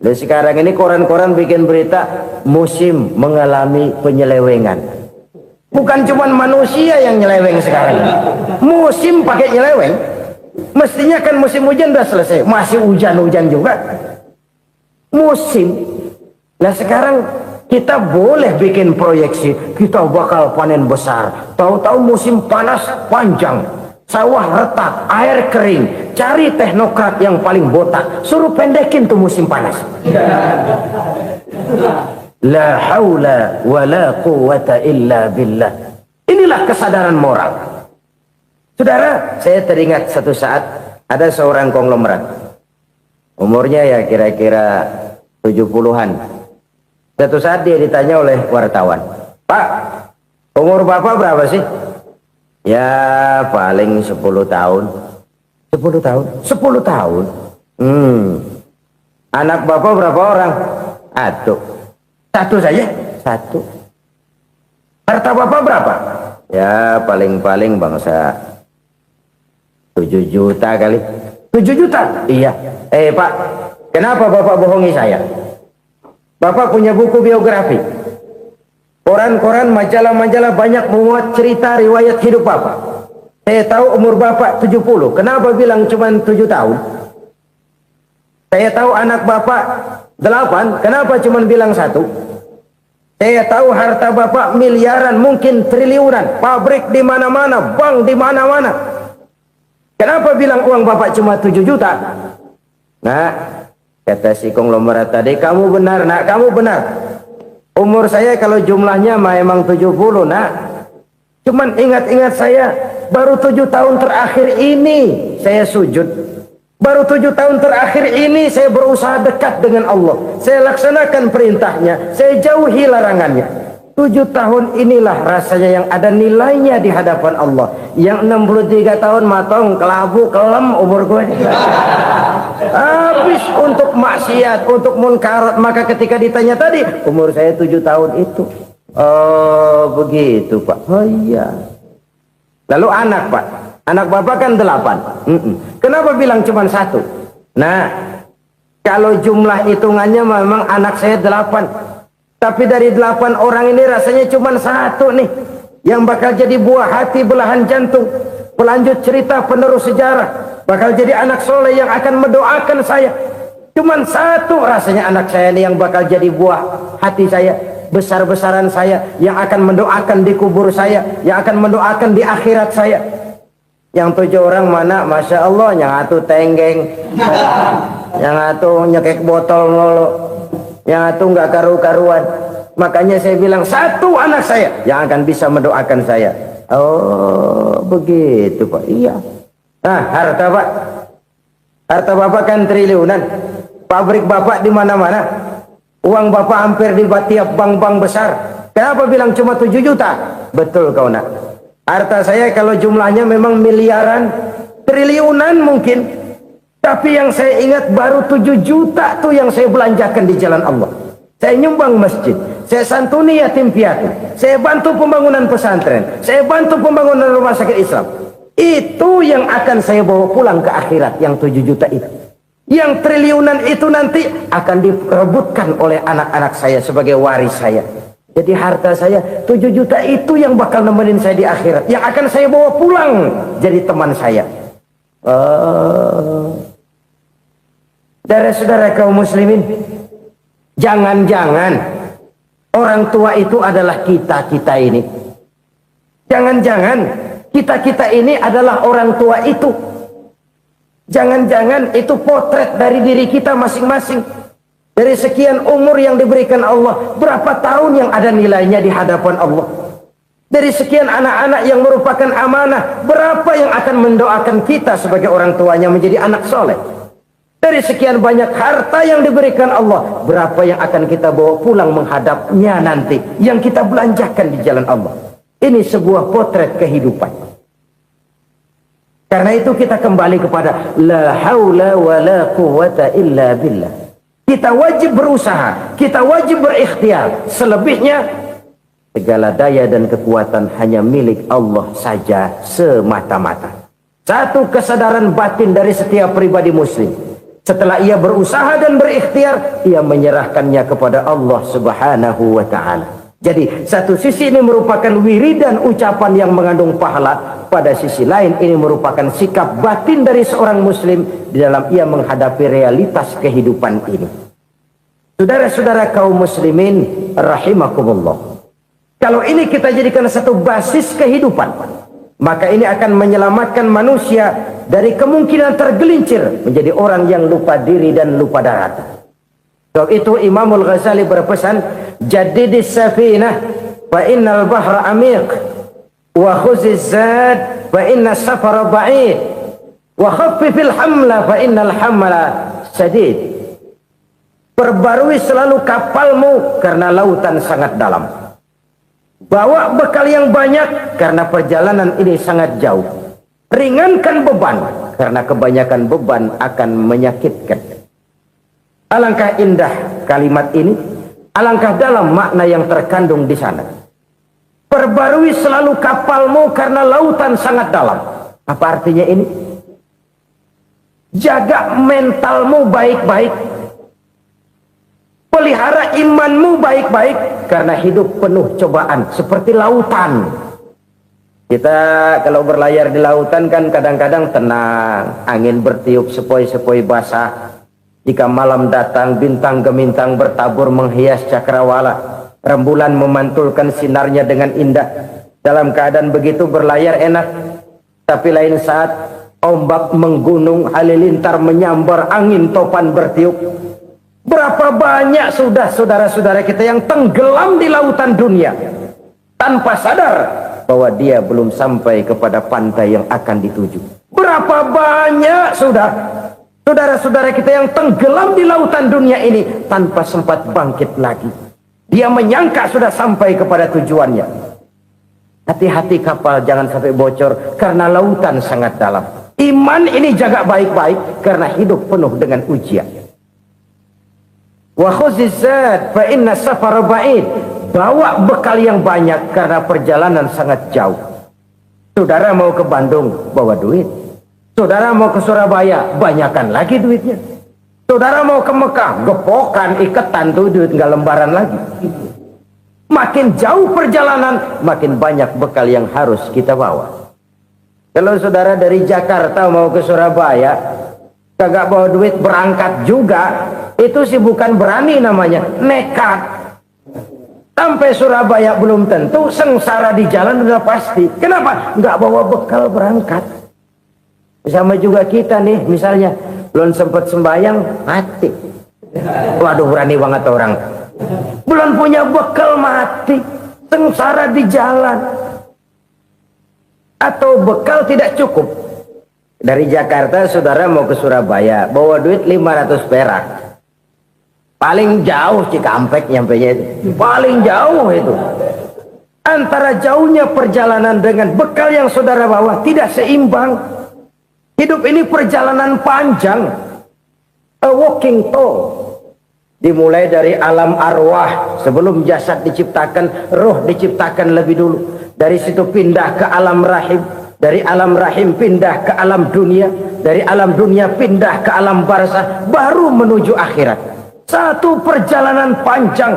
Dan sekarang ini koran-koran bikin berita musim mengalami penyelewengan. Bukan cuma manusia yang nyeleweng sekarang. Musim pakai nyeleweng. Mestinya kan musim hujan udah selesai, masih hujan-hujan juga. Musim. Nah sekarang kita boleh bikin proyeksi, kita bakal panen besar. Tahu-tahu musim panas panjang, sawah retak, air kering. Cari teknokrat yang paling botak, suruh pendekin tuh musim panas. La haula wala quwata illa billah. Inilah kesadaran moral. Saudara, saya teringat satu saat ada seorang konglomerat. Umurnya ya kira-kira 70-an. Satu saat dia ditanya oleh wartawan, "Pak, umur Bapak berapa sih?" "Ya paling 10 tahun." 10 tahun? 10 tahun? Anak Bapak berapa orang? Satu saja? Satu. Harta Bapak berapa? Ya paling-paling bangsa 7 juta kali. 7 juta? Iya. Pak, kenapa Bapak bohongi saya? Bapak punya buku biografi. Koran-koran, majalah-majalah banyak memuat cerita riwayat hidup Bapak. Saya tahu umur Bapak 70. Kenapa bilang cuma 7 tahun? Saya tahu anak Bapak 8. Kenapa cuma bilang 1? Saya tahu harta bapak miliaran, mungkin triliunan, pabrik di mana-mana, bank di mana-mana. Kenapa bilang uang bapak cuma 7 juta? Nah, kata si konglomerat tadi, kamu benar nak, kamu benar. Umur saya kalau jumlahnya memang 70 nak. Cuman ingat-ingat saya, baru 7 tahun terakhir ini saya sujud. Baru 7 tahun terakhir ini saya berusaha dekat dengan Allah. Saya laksanakan perintahnya, saya jauhi larangannya. 7 tahun inilah rasanya yang ada nilainya di hadapan Allah. Yang 63 tahun matong, kelabu, kelem umur gue. Habis untuk maksiat, untuk munkarat. Maka ketika ditanya tadi, umur saya 7 tahun itu. Oh begitu Pak. Oh iya. Lalu anak Pak, anak bapak kan 8. Kenapa bilang cuma 1? Nah, kalau jumlah hitungannya memang anak saya 8. Tapi dari 8 orang ini rasanya cuma 1 nih yang bakal jadi buah hati, belahan jantung, pelanjut cerita, penerus sejarah, bakal jadi anak soleh yang akan mendoakan saya. Cuma 1 rasanya anak saya ini yang bakal jadi buah hati saya, besar-besaran saya, yang akan mendoakan di kubur saya, yang akan mendoakan di akhirat saya. Yang 7 orang mana, Masya Allah, yang atu tenggeng, yang atu nyekek botol mulu, yang atu nggak karu-karuan. Makanya saya bilang 1 anak saya yang akan bisa mendoakan saya. Oh begitu Pak. Iya. Nah harta Pak, harta bapak kan triliunan, pabrik bapak di mana-mana, uang bapak hampir di tiap bank-bank besar. Kenapa bilang cuma 7 juta? Betul kau nak. Harta saya kalau jumlahnya memang miliaran, triliunan mungkin. Tapi yang saya ingat baru 7 juta tuh yang saya belanjakan di jalan Allah. Saya nyumbang masjid, saya santuni yatim piatu, saya bantu pembangunan pesantren, saya bantu pembangunan rumah sakit Islam. Itu yang akan saya bawa pulang ke akhirat, yang 7 juta itu. Yang triliunan itu nanti akan diperebutkan oleh anak-anak saya sebagai waris saya. Jadi harta saya 7 juta itu yang bakal nemenin saya di akhirat, yang akan saya bawa pulang jadi teman saya. Saudara-saudara kaum muslimin, jangan-jangan orang tua itu adalah kita-kita ini. Jangan-jangan kita-kita ini adalah orang tua itu. Jangan-jangan itu potret dari diri kita masing-masing. Dari sekian umur yang diberikan Allah, berapa tahun yang ada nilainya di hadapan Allah? Dari sekian anak-anak yang merupakan amanah, berapa yang akan mendoakan kita sebagai orang tuanya menjadi anak soleh? Dari sekian banyak harta yang diberikan Allah, berapa yang akan kita bawa pulang menghadapnya nanti, yang kita belanjakan di jalan Allah? Ini sebuah potret kehidupan. Karena itu kita kembali kepada la haula wa la quwwata illa billah. Kita wajib berusaha, kita wajib berikhtiar. Selebihnya segala daya dan kekuatan hanya milik Allah saja semata-mata. Satu kesadaran batin dari setiap pribadi muslim. Setelah ia berusaha dan berikhtiar, ia menyerahkannya kepada Allah Subhanahu wa ta'ala. Jadi satu sisi ini merupakan wiridan ucapan yang mengandung pahala, pada sisi lain ini merupakan sikap batin dari seorang muslim di dalam ia menghadapi realitas kehidupan ini. Saudara-saudara kaum muslimin rahimakumullah, kalau ini kita jadikan satu basis kehidupan, maka ini akan menyelamatkan manusia dari kemungkinan tergelincir menjadi orang yang lupa diri dan lupa darat. Sebab itu Imamul Ghazali berpesan, jadidis safinah fa innal bahra amiq, wa khuziz zad fa inna safara ba'id, wa khaffifil hamla fa innal hamla sadid. Perbarui selalu kapalmu karena lautan sangat dalam. Bawa bekal yang banyak karena perjalanan ini sangat jauh. Ringankan beban karena kebanyakan beban akan menyakitkan. Alangkah indah kalimat ini, alangkah dalam makna yang terkandung di sana. Perbarui selalu kapalmu karena lautan sangat dalam. Apa artinya ini? Jaga mentalmu baik-baik. Pelihara imanmu baik-baik, karena hidup penuh cobaan seperti lautan. Kita kalau berlayar di lautan kan kadang-kadang tenang, angin bertiup sepoi-sepoi basah. Jika malam datang, bintang gemintang bertabur menghias cakrawala. Rembulan memantulkan sinarnya dengan indah. Dalam keadaan begitu berlayar enak. Tapi lain saat ombak menggunung, halilintar menyambar, angin topan bertiup. Berapa banyak sudah saudara-saudara kita yang tenggelam di lautan dunia tanpa sadar bahwa dia belum sampai kepada pantai yang akan dituju. Berapa banyak sudah saudara-saudara kita yang tenggelam di lautan dunia ini tanpa sempat bangkit lagi. Dia menyangka sudah sampai kepada tujuannya. Hati-hati kapal jangan sampai bocor karena lautan sangat dalam. Iman ini jaga baik-baik karena hidup penuh dengan ujian. Wa khuzizat fa inna safar ba'id. Bawa bekal yang banyak karena perjalanan sangat jauh. Saudara mau ke Bandung, bawa duit. Saudara mau ke Surabaya, banyakan lagi duitnya. Saudara mau ke Mekah, gepokan, iketan tuh duit nggak lembaran lagi. Makin jauh perjalanan, makin banyak bekal yang harus kita bawa. Kalau saudara dari Jakarta mau ke Surabaya, kagak bawa duit berangkat juga, itu sih bukan berani namanya, nekat. Sampai Surabaya belum tentu, sengsara di jalan udah pasti. Kenapa? Nggak bawa bekal berangkat. Sama juga kita nih, misalnya belum sempat sembahyang, mati. Waduh, berani banget orang. Belum punya bekal, mati. Sengsara di jalan. Atau bekal tidak cukup. Dari Jakarta saudara mau ke Surabaya, bawa duit 500 perak. Paling jauh Cikampek nyampenya itu. Paling jauh itu. Antara jauhnya perjalanan dengan bekal yang saudara bawa tidak seimbang. Hidup ini perjalanan panjang. A walking tour. Dimulai dari alam arwah. Sebelum jasad diciptakan, roh diciptakan lebih dulu. Dari situ pindah ke alam rahim. Dari alam rahim pindah ke alam dunia. Dari alam dunia pindah ke alam barzah. Baru menuju akhirat. Satu perjalanan panjang.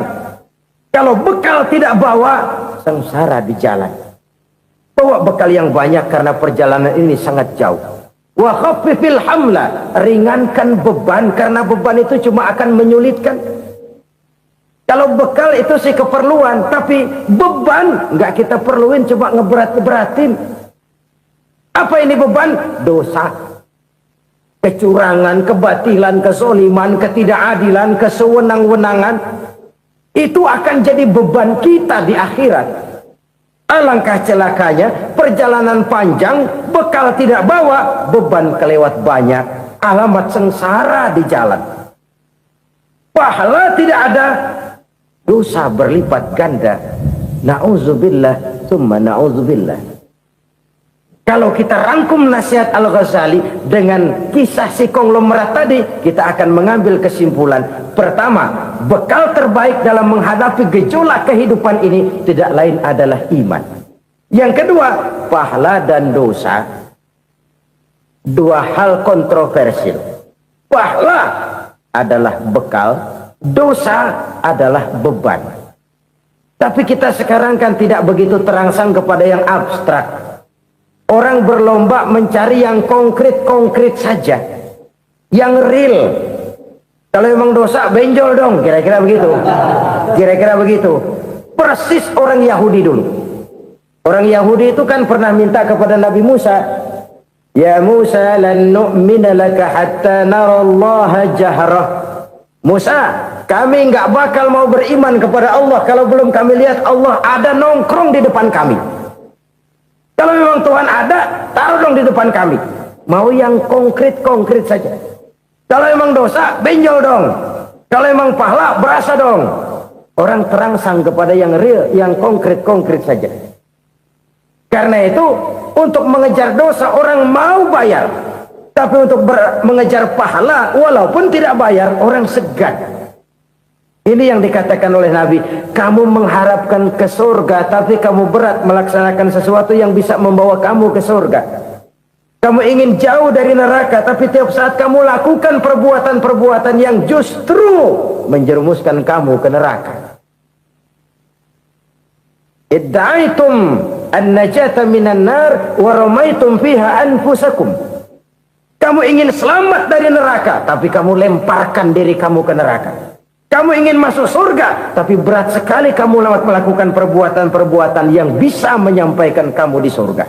Kalau bekal tidak bawa, sengsara di jalan. Bawa bekal yang banyak karena perjalanan ini sangat jauh. Wa khaffifil hamla, ringankan beban karena beban itu cuma akan menyulitkan. Kalau bekal itu sih keperluan, tapi beban nggak kita perluin, cuma ngeberat-beratin. Apa ini beban? Dosa. Kecurangan, kebatilan, kezoliman, ketidakadilan, kesewenang-wenangan. Itu akan jadi beban kita di akhirat. Alangkah celakanya, perjalanan panjang, bekal tidak bawa, beban kelewat banyak. Alamat sengsara di jalan. Pahala tidak ada, dosa berlipat ganda. Na'udzubillah, summa na'udzubillah. Kalau kita rangkum nasihat Al-Ghazali dengan kisah si konglomerat tadi, kita akan mengambil kesimpulan. Pertama, bekal terbaik dalam menghadapi gejolak kehidupan ini tidak lain adalah iman. Yang kedua, pahala dan dosa. Dua hal kontroversial. Pahala adalah bekal, dosa adalah beban. Tapi kita sekarang kan tidak begitu terangsang kepada yang abstrak. Orang berlomba mencari yang konkret-konkret saja. Yang real. Kalau memang dosa, benjol dong. Kira-kira begitu. Kira-kira begitu. Persis orang Yahudi dulu. Orang Yahudi itu kan pernah minta kepada Nabi Musa. Ya Musa, lan nu'mina laka hatta narallaha jahrah. Musa, kami nggak bakal mau beriman kepada Allah kalau belum kami lihat Allah ada nongkrong di depan kami. Kalau memang Tuhan ada, taruh dong di depan kami. Mau yang konkret-konkret saja. Kalau memang dosa, benjol dong. Kalau memang pahala, berasa dong. Orang terangsang kepada yang real, yang konkret-konkret saja. Karena itu, untuk mengejar dosa, orang mau bayar. Tapi untuk mengejar pahala, walaupun tidak bayar, orang segan. Ini yang dikatakan oleh Nabi, kamu mengharapkan ke surga, tapi kamu berat melaksanakan sesuatu yang bisa membawa kamu ke surga. Kamu ingin jauh dari neraka, tapi tiap saat kamu lakukan perbuatan-perbuatan yang justru menjerumuskan kamu ke neraka. Idda'aitum an-najata minan nar wa ramaitum fiha anfusakum. Kamu ingin selamat dari neraka, tapi kamu lemparkan diri kamu ke neraka. Kamu ingin masuk surga, tapi berat sekali kamu melakukan perbuatan-perbuatan yang bisa menyampaikan kamu di surga.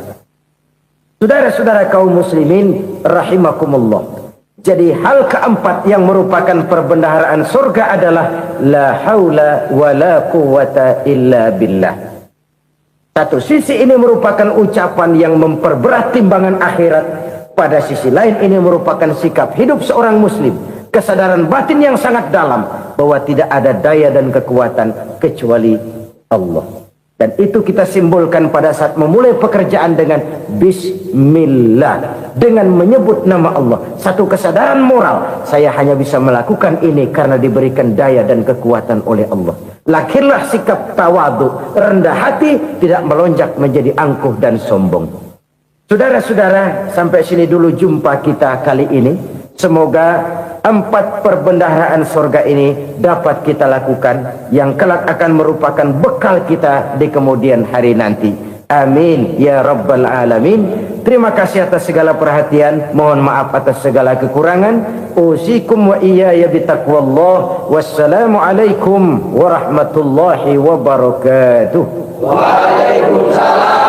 Saudara-saudara kaum muslimin rahimakumullah. Jadi hal keempat yang merupakan perbendaharaan surga adalah la haula wa la quwata illa billah. Satu sisi ini merupakan ucapan yang memperberat timbangan akhirat. Pada sisi lain ini merupakan sikap hidup seorang muslim. Kesadaran batin yang sangat dalam bahwa tidak ada daya dan kekuatan kecuali Allah. Dan itu kita simbolkan pada saat memulai pekerjaan dengan Bismillah, dengan menyebut nama Allah. Satu kesadaran moral, saya hanya bisa melakukan ini karena diberikan daya dan kekuatan oleh Allah. Lahirlah sikap tawadu, rendah hati, tidak melonjak menjadi angkuh dan sombong. Saudara-saudara, sampai sini dulu jumpa kita kali ini. Semoga 4 perbendaharaan surga ini dapat kita lakukan, yang kelak akan merupakan bekal kita di kemudian hari nanti. Amin ya rabbal alamin. Terima kasih atas segala perhatian, mohon maaf atas segala kekurangan. Usikum wa iyaya bitaqwallah. Wassalamualaikum warahmatullahi wabarakatuh. Waalaikumsalam.